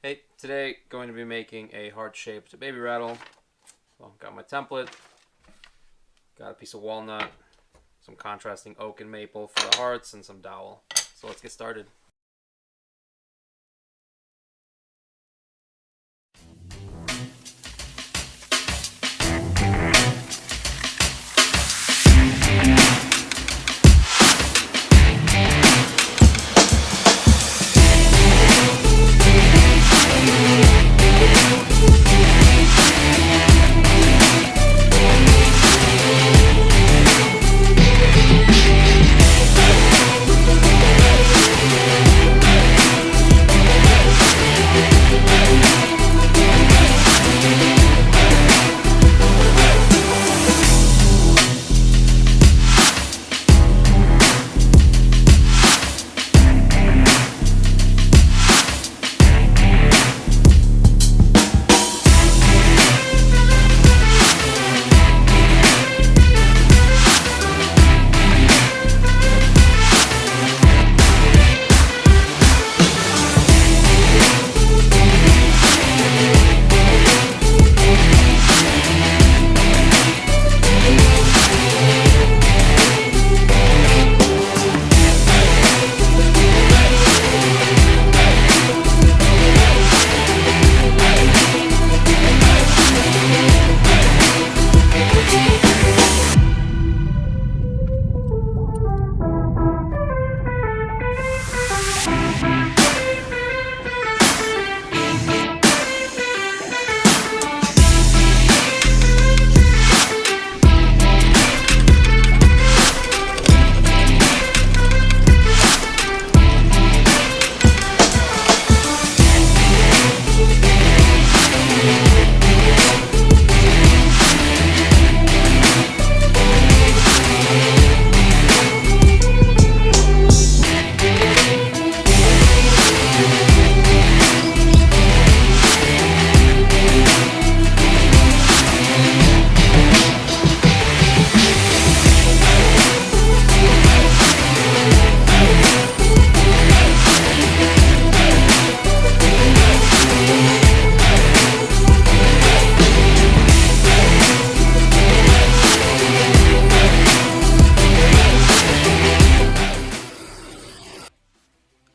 Hey, today going to be making a heart-shaped baby rattle. Well, got my template, got a piece of walnut, some contrasting oak and maple for the hearts, and some dowel. So let's get started.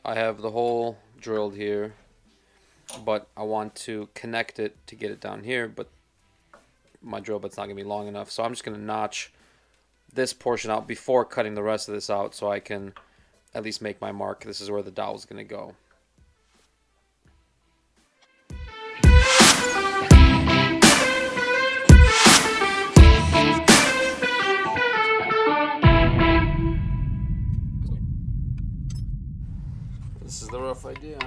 I have the hole drilled here, but I want to connect it to get it down here, but my drill bit's not going to be long enough. So I'm just going to notch this portion out before cutting the rest of this out so I can at least make my mark. This is where the dowel's going to go. This is the rough idea.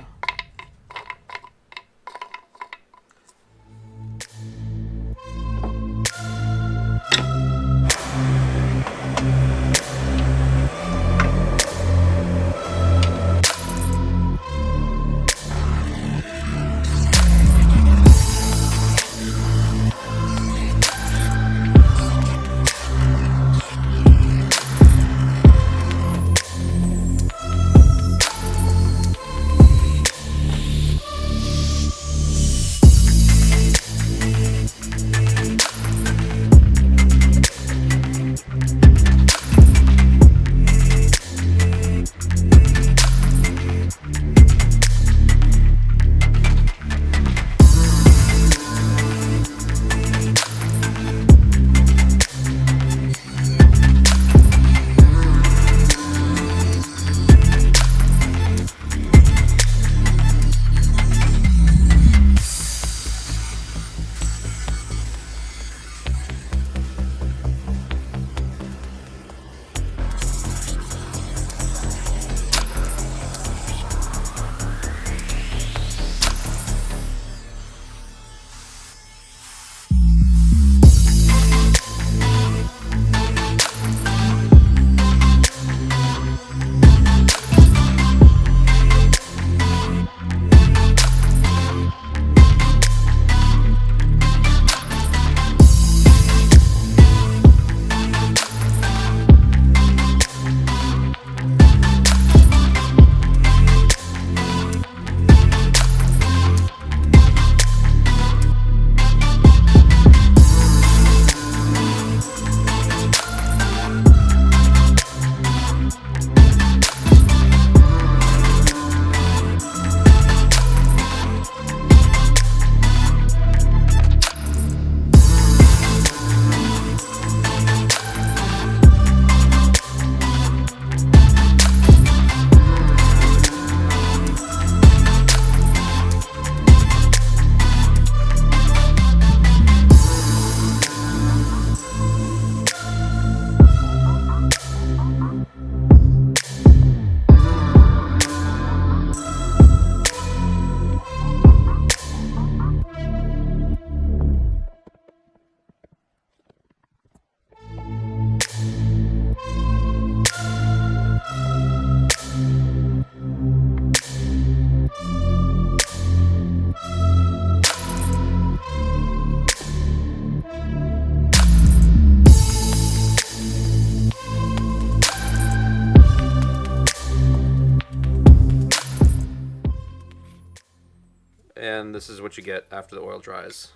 and this is what you get after the oil dries.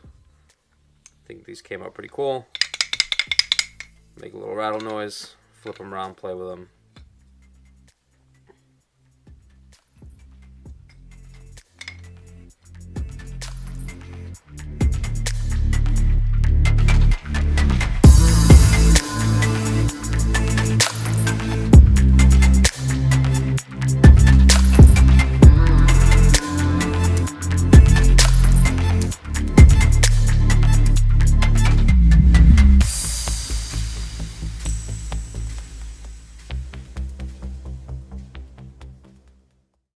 I think these came out pretty cool. Make a little rattle noise, flip them around, play with them.